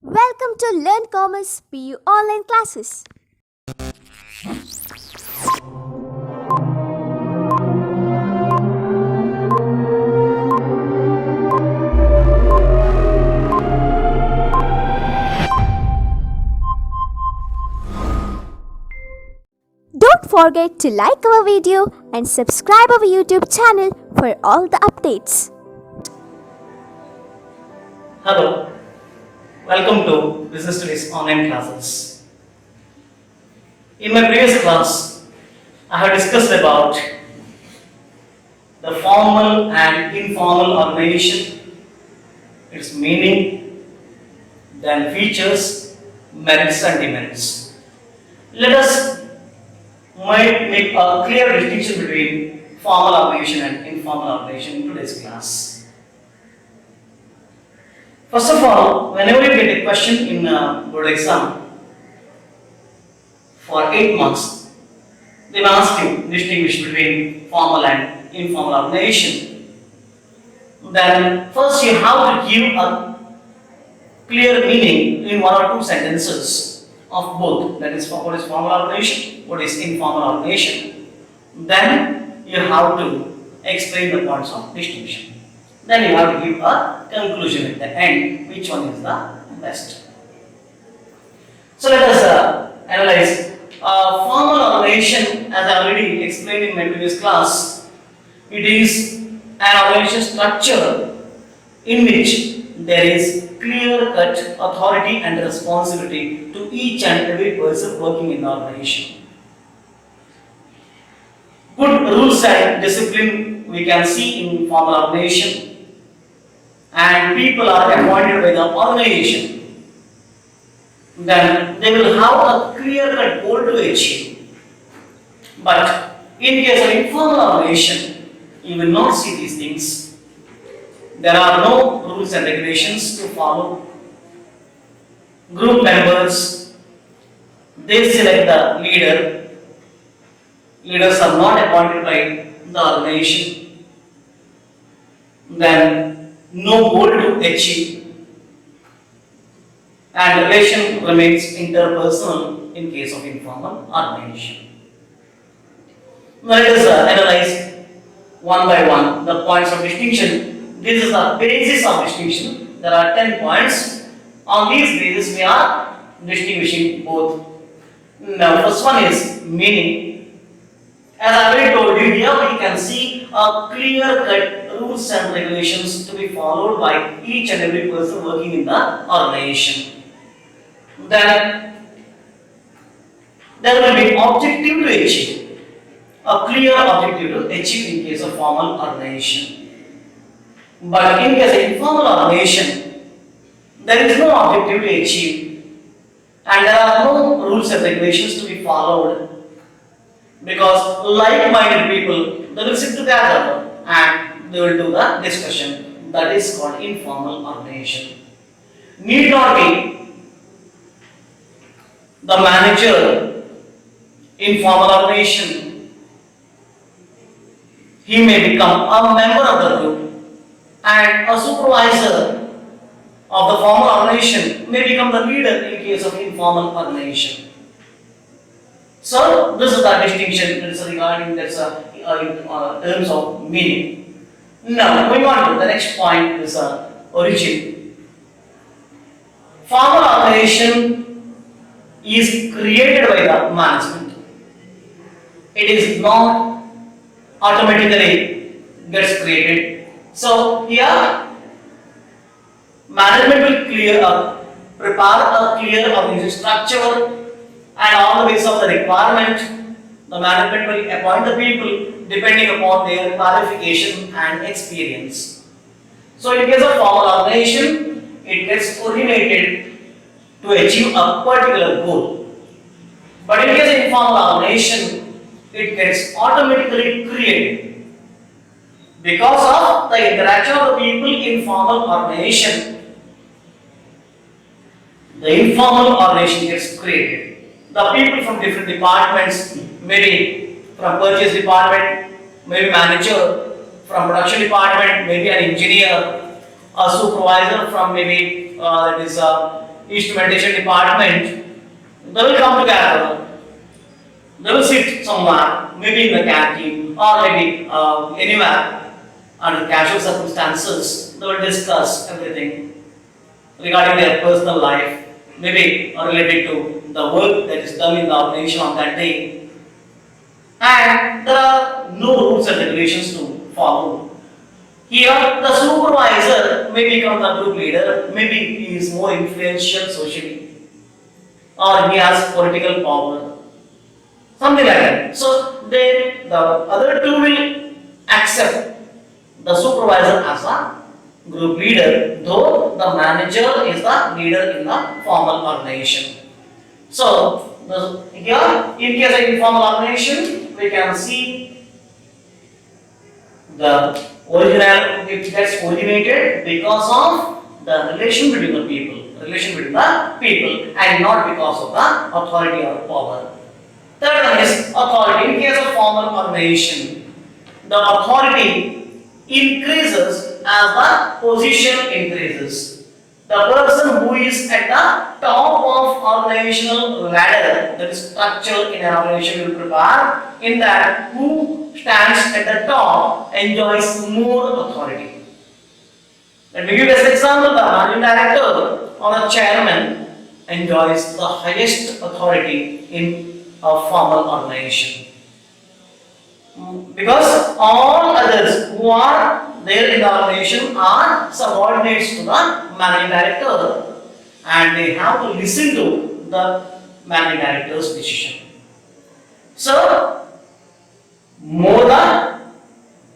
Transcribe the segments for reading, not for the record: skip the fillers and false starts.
Welcome to Learn Commerce PU online classes. Don't forget to like our video and subscribe our YouTube channel for all the updates. Hello, welcome to Business Studies online classes. In my previous class, I have discussed about the formal and informal organization, its meaning, then features, merits and demerits. Let us make a clear distinction between formal organization and informal organization in today's class. First of all, whenever you get a question in a board exam for 8 marks, they will ask you distinguish between formal and informal organization. Then first you have to give a clear meaning in one or two sentences of both. That is what is formal organization, what is informal organization. Then you have to explain the points of distinction. Then you have to give a conclusion at the end, which one is the best. So let us analyze formal organization. As I already explained in my previous class, it is an organization structure in which there is clear-cut authority and responsibility to each and every person working in the organization. Good rules and discipline we can see in formal organization, and people are appointed by the organization. Then they will have a clear-cut goal to achieve. But in case of informal organization, you will not see these things. There are no rules and regulations to follow. Group members, they select the leader. Leaders are not appointed by the organization. Then no goal to achieve, and relation remains interpersonal in case of informal organization. Let us analyze one by one the points of distinction. This is the basis of distinction. There are 10 points. On these basis we are distinguishing both. Now first one is meaning. As I already told you, here we can see a clear-cut rules and regulations to be followed by each and every person working in the organization. Then there will be objective to achieve, a clear objective to achieve in case of formal organization. But in case of informal organization, there is no objective to achieve, and there are no rules and regulations to be followed. Because like-minded people, they will sit together and they will do the discussion. That is called informal organization. Need not be the manager in formal organization. He may become a member of the group, and a supervisor of the formal organization may become the leader in case of informal organization. So this is the distinction that is regarding that's terms of meaning. Now moving on to the next point is origin. Formal organization is created by the management. It is not automatically gets created. So here management will prepare a clear organization structure, and on the basis of the requirement, the management will appoint the people depending upon their qualification and experience. So in case of formal organization, it gets coordinated to achieve a particular goal. But in case of informal organization, it gets automatically created. Because of the interaction of the people in formal organization, the informal organization gets created. The people from different departments, maybe from purchase department, maybe manager, from production department, maybe an engineer, a supervisor from maybe that is instrumentation department, they will come together. They will sit somewhere, maybe in the canteen or maybe anywhere under casual circumstances. They will discuss everything regarding their personal life, maybe related to the work that is done in the organization on that day. And there are no rules and regulations to follow. Here, the supervisor may become the group leader, maybe he is more influential socially, or he has political power, something like that. So, then the other two will accept the supervisor as a group leader, though the manager is the leader in the formal organization. So, here, in case of informal organization, we can see the original, it gets originated because of the relation between the people, and not because of the authority or power. Third one is authority. In case of formal organization, the authority increases as the position increases. The person who is at the top of organizational ladder, that is structure in an organization will prepare, in that who stands at the top enjoys more authority. Let me give you an example. The managing director or a chairman enjoys the highest authority in a formal organization. Because all others who are there in the organization are subordinates to the managing director, and they have to listen to the managing director's decision. So, more the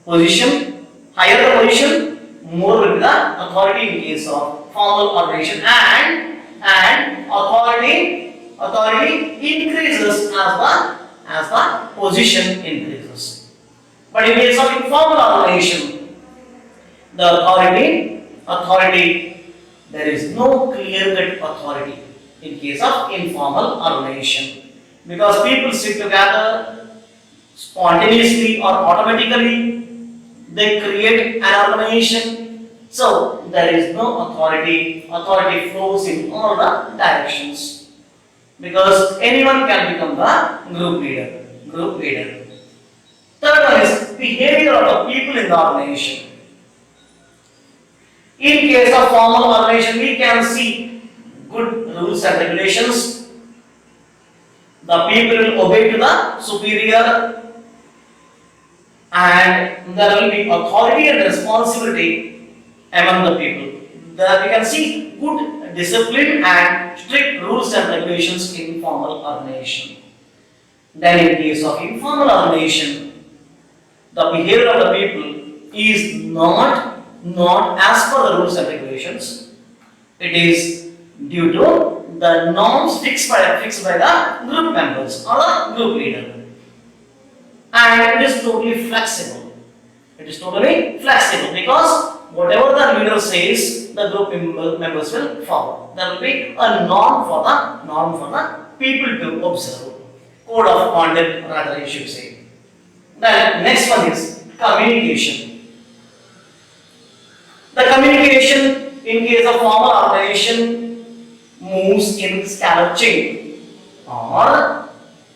position, higher the position, more will be the authority in case of formal organization, and authority increases as the position increases. But in case of informal organization, the authority, there is no clear-cut authority in case of informal organization, because people sit together spontaneously or automatically, they create an organization, so there is no authority. Authority flows in all the directions, because anyone can become the group leader. Third one is behavior of the people in the organization. In case of formal organization, we can see good rules and regulations. The people will obey to the superior, and there will be authority and responsibility among the people. There we can see good discipline and strict rules and regulations in formal organization. Then in case of informal organization, the behavior of the people is not as per the rules and regulations. It is due to the norms fixed by the group members or the group leader, and it is totally flexible. Because whatever the leader says, the group members will follow. There will be a norm for the people to observe. Code of conduct, rather, you should say. Then next one is communication. The communication in case of formal organization moves in scalar chain. Or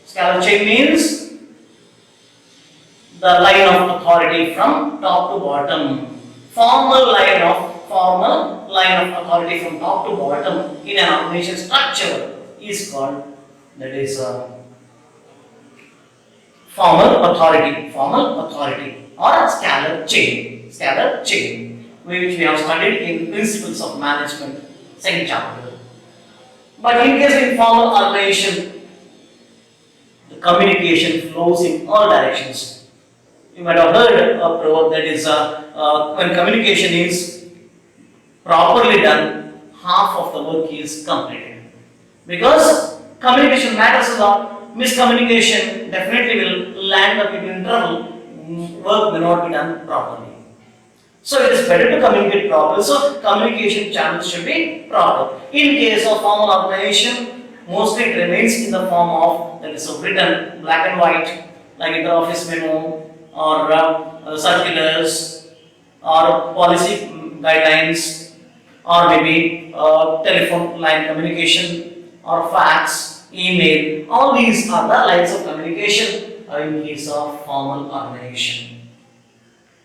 scalar chain means the line of authority from top to bottom. Formal line of authority from top to bottom in an organization structure is called, that is formal authority or scalar chain, which we have studied in Principles of Management, second chapter. But in case of informal organization, the communication flows in all directions. You might have heard a proverb that is when communication is properly done, half of the work is completed. Because communication matters a lot. Miscommunication definitely will land the people in trouble. Work may not be done properly. So it is better to communicate properly. So communication channels should be proper. In case of formal organization, mostly it remains in the form of, that is written, black and white, like in the office memo or circulars or policy guidelines or maybe telephone line communication, or fax, email. All these are the lines of communication in case of formal organization.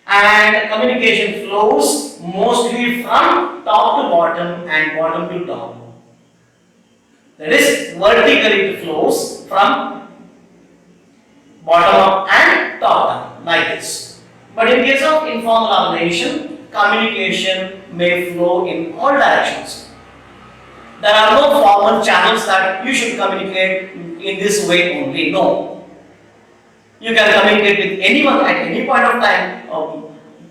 And communication flows mostly from top to bottom and bottom to top. That is, vertically it flows from bottom up and top down, like this. But in case of informal organization, communication may flow in all directions. There are no formal channels that you should communicate in this way only. No. You can communicate with anyone at any point of time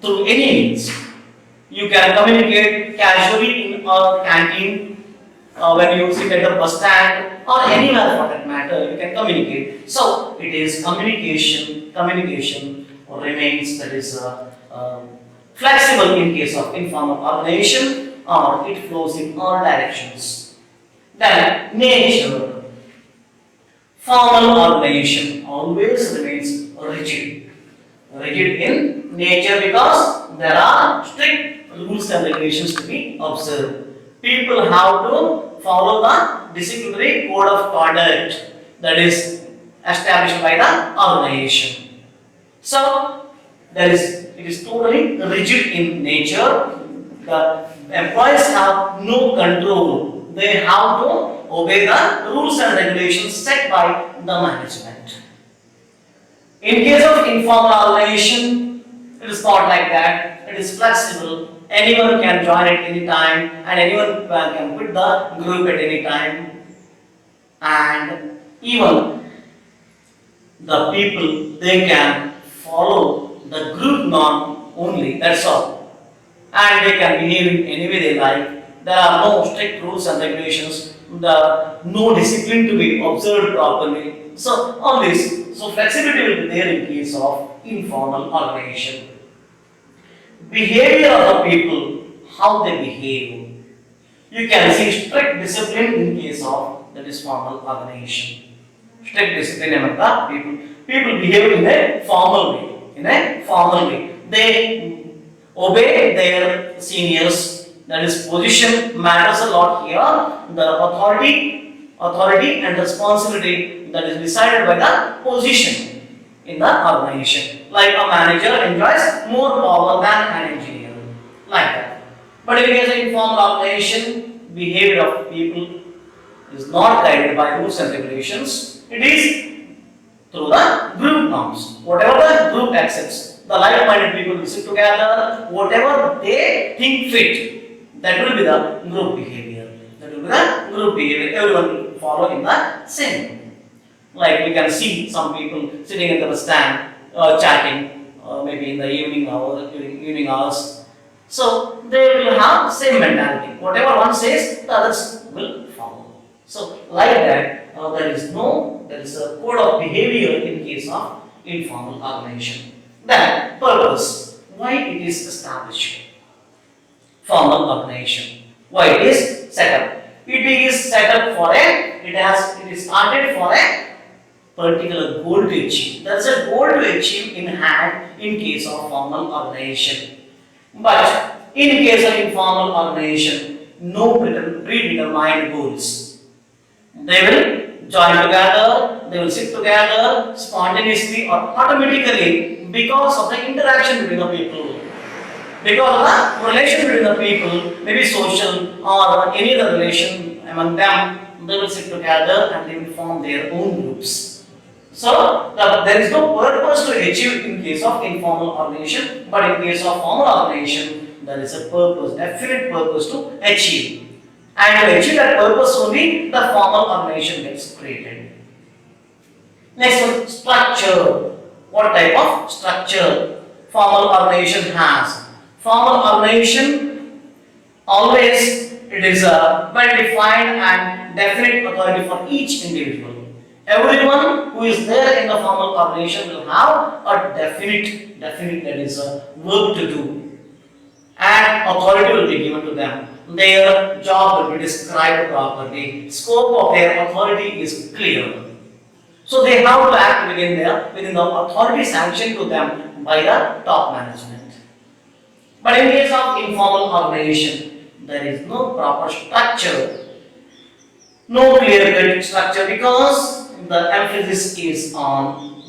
through any means. You can communicate casually in a canteen, when you sit at the bus stand, or anywhere for that matter, you can communicate. So it is communication. Communication remains, that is flexible in case of informal organization, or it flows in all directions. Then nature. Formal organization always remains rigid. Rigid in nature because there are strict rules and regulations to be observed. People have to follow the disciplinary code of conduct that is established by the organization. So it is totally rigid in nature. The employees have no control. They have to obey the rules and regulations set by the management. In case of informal organization, it is not like that. It is flexible. Anyone can join at any time, and anyone can quit the group at any time. And even the people, they can follow the group norm only. That's all. And they can behave in any way they like. There are no strict rules and regulations. No discipline to be observed properly. So all this. So flexibility will be there in case of informal organization. Behavior of the people, how they behave. You can see strict discipline in case of that is formal organization. Strict discipline among the people. People behave in a formal way. In a formal way. They obey their seniors. That is, position matters a lot here. The authority and responsibility that is decided by the position in the organization. Like a manager enjoys more power than an engineer. Like that. But in case of informal organization, behavior of people is not guided by rules and regulations. It is through the group norms. Whatever the group accepts, the like-minded people will sit together. Whatever they think fit, that will be the group behavior. That will be the group behavior. Everyone will follow in the same. Like we can see some people sitting in the bus stand, chatting, maybe in the evening hours. So they will have same mentality. Whatever one says, the others will follow. So like that, there is a code of behavior in case of informal organization. Then purpose. Why it is established? Formal organization. Why it is set up? It is set up for it is started for a particular goal to achieve. There is a goal to achieve in hand in case of formal organization. But in case of informal organization, no predetermined goals. They will join together, they will sit together spontaneously or automatically because of the interaction between the people. Because of the relation between the people, maybe social or any other relation among them, they will sit together and they will form their own groups. So, there is no purpose to achieve in case of informal organization, but in case of formal organization, there is a purpose, definite purpose to achieve. And to achieve that purpose only, the formal organization gets created. Next one, structure. What type of structure formal organization has? Formal organization, always it is a well-defined and definite authority for each individual. Everyone who is there in the formal organization will have a definite that is a work to do. And authority will be given to them. Their job will be described properly. Scope of their authority is clear. So they have to act within the authority sanctioned to them by the top management. But in case of informal organization, there is no proper structure, no clear-cut structure, because the emphasis is on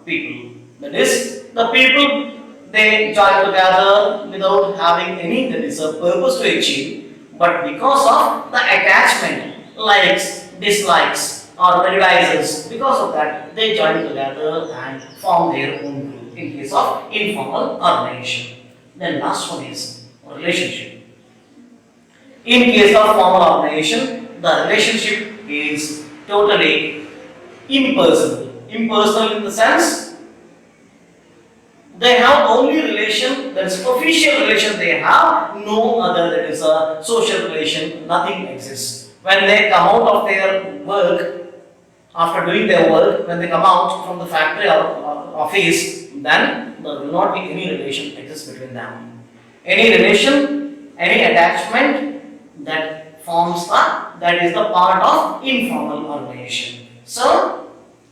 people. That is, the people, they join together without having any, that is a purpose to achieve, but because of the attachment, likes, dislikes, or prejudices, because of that, they join together and form their own group in case of informal organization. Then last one is relationship. In case of formal organization, the relationship is totally impersonal. Impersonal in the sense they have only relation, that is official relation they have, no other, that is a social relation, nothing exists. When they come out of their work, after doing their work, when they come out from the factory or office, then there will not be any relation exist between them. Any relation, any attachment that forms that is the part of informal organization. So,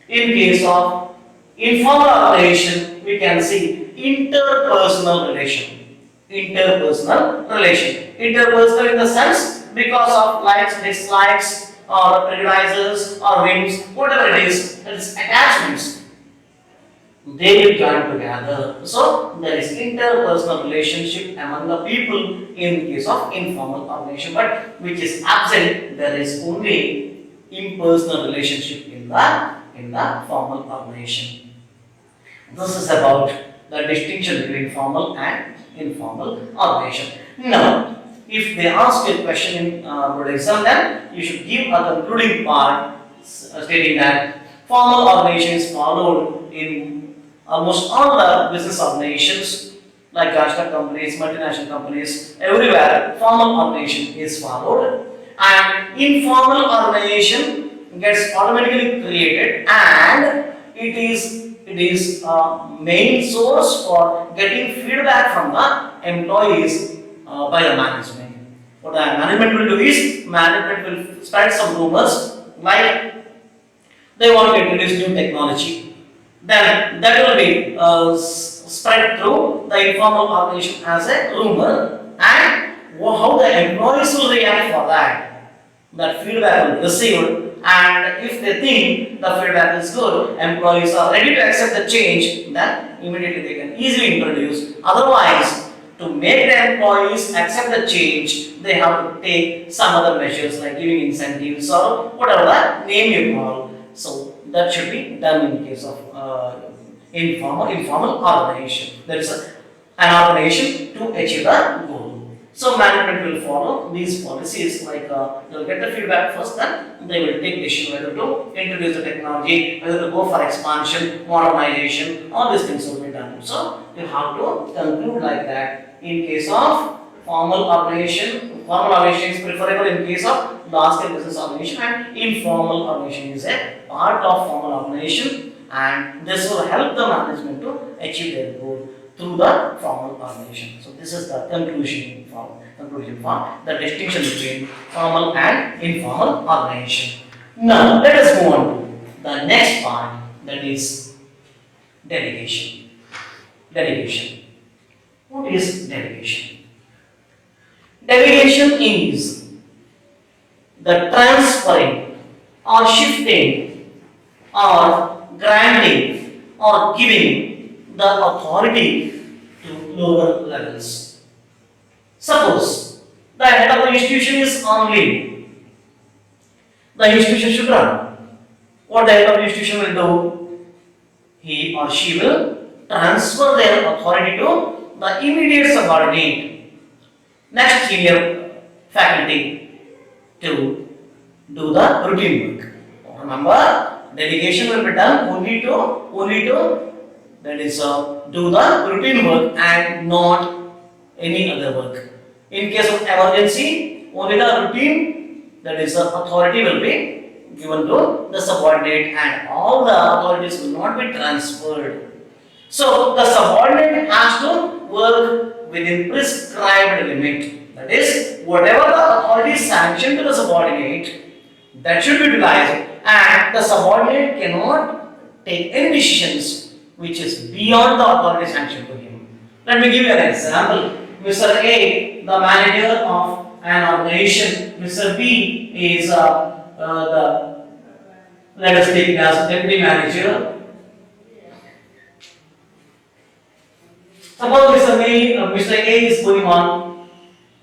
in case of informal organization, we can see interpersonal relation. Interpersonal relation. Interpersonal in the sense because of likes, dislikes, or prejudices, or whims, whatever it is attachments. They will join together. So there is interpersonal relationship among the people in case of informal organization, but which is absent. There is only impersonal relationship in the formal organization. This is about the distinction between formal and informal organization. Now, if they ask you a question in board exam, then you should give a concluding part stating that formal organization is followed in almost all the business organizations like national companies, multinational companies, everywhere formal organization is followed, and informal organization gets automatically created, and it is a main source for getting feedback from the employees by the management. What the management will do is, management will spread some rumors like they want to introduce new technology. Then that will be spread through the informal organization as a rumor, and how the employees will react for that. That feedback will be received, and if they think the feedback is good, employees are ready to accept the change, then immediately they can easily introduce. Otherwise, to make the employees accept the change, they have to take some other measures like giving incentives or whatever the name you call. So that should be done in case of informal organization. There is an organization to achieve the goal. So management will follow these policies, like they will get the feedback first, then they will take decision whether to introduce the technology, whether to go for expansion, modernization, all these things will be done. So you have to conclude like that. In case of formal organization is preferable in case of large-scale business organization, and informal organization is a part of formal organization, and this will help the management to achieve their goal through the formal organization. So this is the conclusion for the distinction between formal and informal organization. Now let us move on to the next part, that is delegation. Delegation. What is delegation? Delegation is the transferring or shifting or granting or giving the authority to lower levels. Suppose the head of the institution is on leave. The institution should run. What the head of the institution will do? He or she will transfer their authority to the immediate subordinate, next senior faculty, to do the routine work. Remember, delegation will be done only to that is do the routine work and not any other work. In case of emergency, only the routine, that is authority will be given to the subordinate, and all the authorities will not be transferred. So the subordinate has to work within prescribed limit. That is, whatever the authority sanctioned to the subordinate, that should be utilized, and the subordinate cannot take any decisions which is beyond the authority sanction to him. Let me give you an example. Mr. A, the manager of an organization. Mr. B is the, let us take as deputy manager. Suppose Mr. A is going on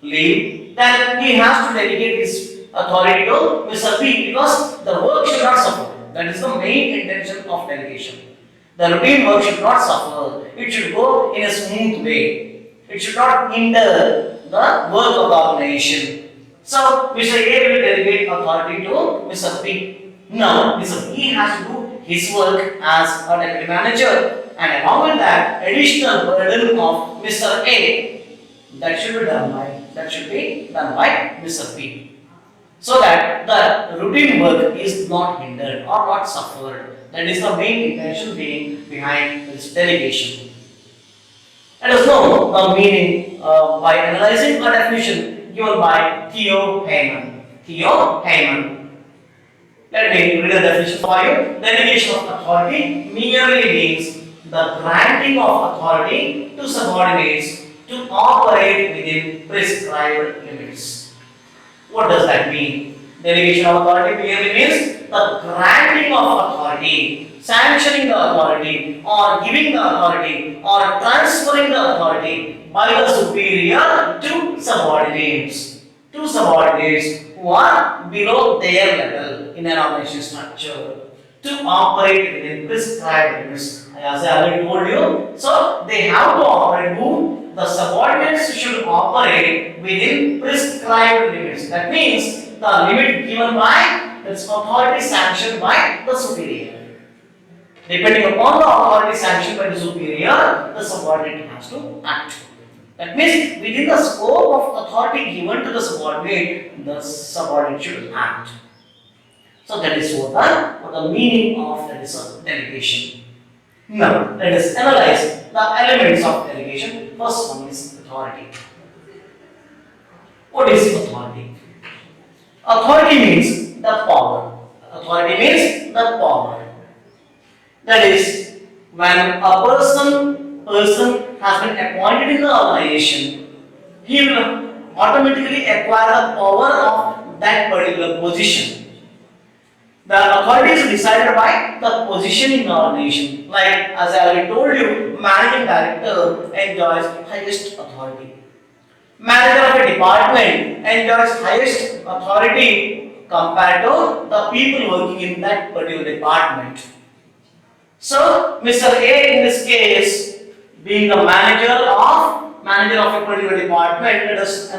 leave, then he has to dedicate his authority to Mr. B because the work should not suffer. That is the main intention of delegation. The routine work should not suffer. It should go in a smooth way. It should not hinder the work of the organization. So Mr. A will delegate authority to Mr. B. Now Mr. B has to do his work as a deputy manager, and along with that additional burden of Mr. A that should be done by Mr. B. So that the routine work is not hindered or not suffered. That is the main intention behind this delegation. Let us know the meaning by analyzing a definition given by Theo Heyman. Theo Heyman. Let me read the definition for you. Delegation of authority merely means the granting of authority to subordinates to operate within prescribed limits. What does that mean? Delegation of authority merely means the granting of authority, sanctioning the authority, or giving the authority, or transferring the authority by the superior to subordinates who are below their level in an organization structure to operate within prescribed limits. As I already told you, so they have to operate who? The subordinates should operate within prescribed limits. That means the limit given by its authority sanctioned by the superior. Depending upon the authority sanctioned by the superior, the subordinate has to act. That means within the scope of authority given to the subordinate should act. So that is what the meaning of that is a delegation. Now let us analyze the elements of delegation. First one is authority. What is authority? Authority means the power. Authority means the power. That is, when a person has been appointed in the organization, he will automatically acquire the power of that particular position. The authority is decided by the position in the organization. Like as I already told you, managing director enjoys highest authority. Manager of a department enjoys highest authority compared to the people working in that particular department. So, Mr. A in this case, being the manager of a particular department, let us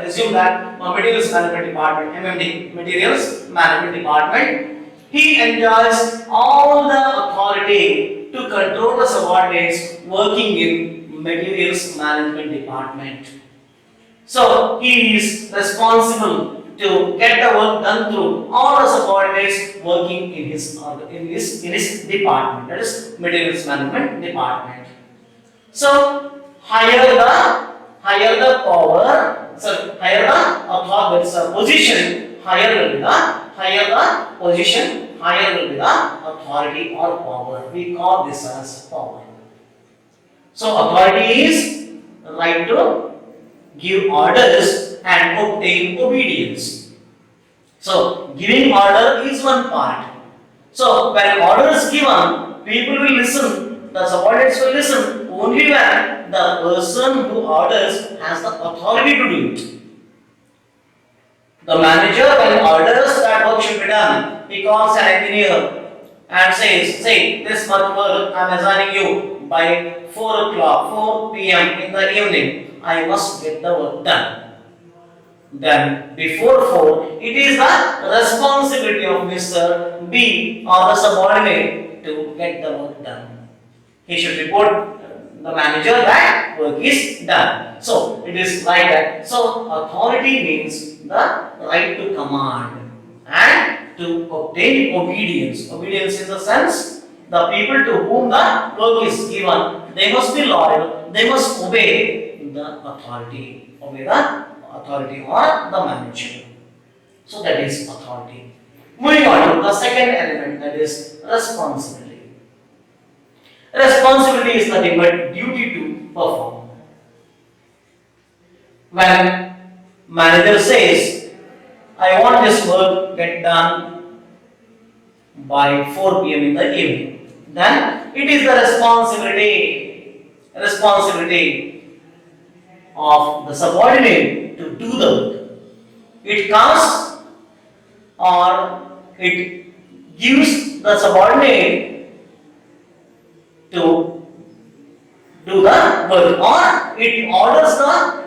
assume that materials management department, MMD, materials management department, he enjoys all the authority to control the subordinates working in materials management department. So he is responsible to get the work done through all the subordinates working in his department, that is materials management department. So higher the power, so higher the authority, position, higher will be the authority or power. We call this as power. So authority is the right to give orders and obtain obedience. So giving order is one part. So when order is given, people will listen, the subordinates will listen only when the person who orders has the authority to do it. The manager, when orders that work should be done, he calls an engineer and says, this much work I am assigning you by 4 p.m. in the evening. I must get the work done. Then before 4, it is the responsibility of Mr. B or the subordinate to get the work done. He should report the manager that work is done. So it is like that. So authority means the right to command and to obtain obedience. Obedience in the sense the people to whom the work is given, they must be loyal, they must obey the authority, or the manager. So that is authority. Moving on to the second element, that is responsibility. Responsibility is nothing but duty to perform. When manager says, I want this work get done by 4 p.m. in the evening, then it is the responsibility of the subordinate to do the work. It comes or it gives the subordinate to do the work, or it orders the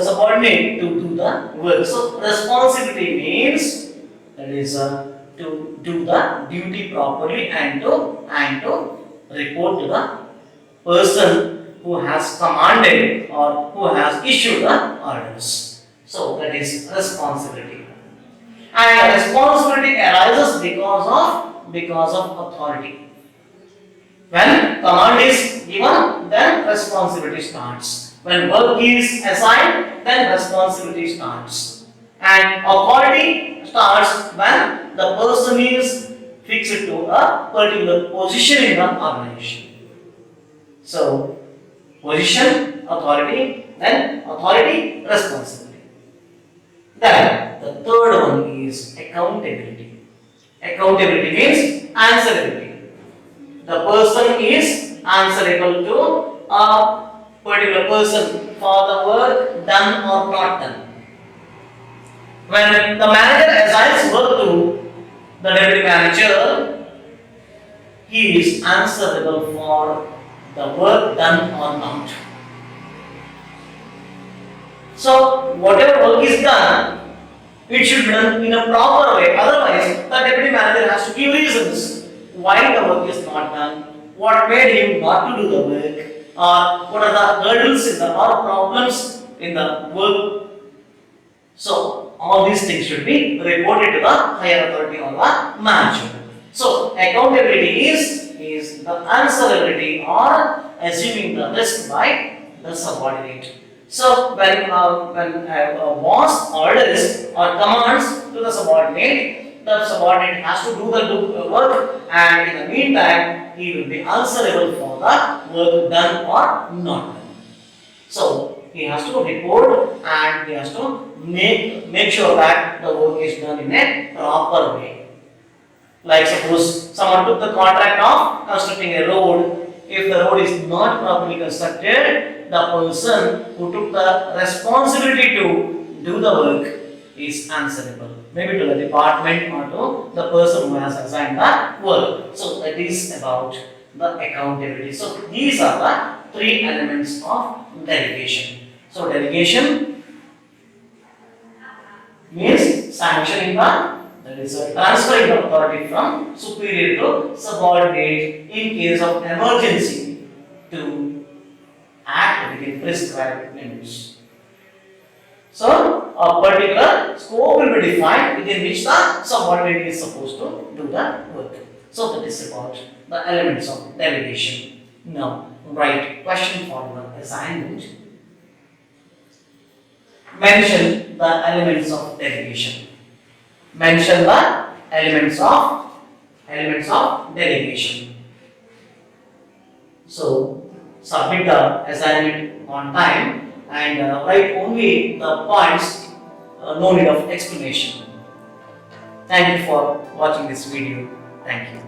subordinate to do the work. So responsibility means that is to do the duty properly and to report to the person who has commanded or who has issued the orders. So that is responsibility. And responsibility arises because of authority. When command is given, then responsibility starts. When work is assigned, then responsibility starts. And authority starts when the person is fixed to a particular position in the organization. So, position, authority, then authority, responsibility. Then the third one is accountability. Accountability means answerability. The person is answerable to a particular person for the work done or not done. When the manager assigns work to the deputy manager, he is answerable for the work done or not. So, whatever work is done, it should be done in a proper way. Otherwise, the deputy manager has to give reasons why the work is not done, what made him not to do the work, or what are the hurdles in the or problems in the work. So, all these things should be reported to the higher authority or the manager. So, accountability is the answerability or assuming the risk by the subordinate. So, when a boss orders or commands to the subordinate has to do the work, and in the meantime, he will be answerable for the work done or not done. So, he has to report and he has to make sure that the work is done in a proper way. Like suppose someone took the contract of constructing a road. If the road is not properly constructed, the person who took the responsibility to do the work is answerable. Maybe to the department or to the person who has assigned the work. So that is about the accountability. So these are the three elements of delegation. So delegation means sanctioning that is transferring the authority from superior to subordinate in case of emergency to act within prescribed limits. So, a particular scope will be defined within which the subordinate is supposed to do the work. So, that is about the elements of delegation. Now, write question for the assignment. Mention the elements of delegation. Mention the elements of delegation. So, submit the assignment on time and write only the points, no need of explanation. Thank you for watching this video. Thank you.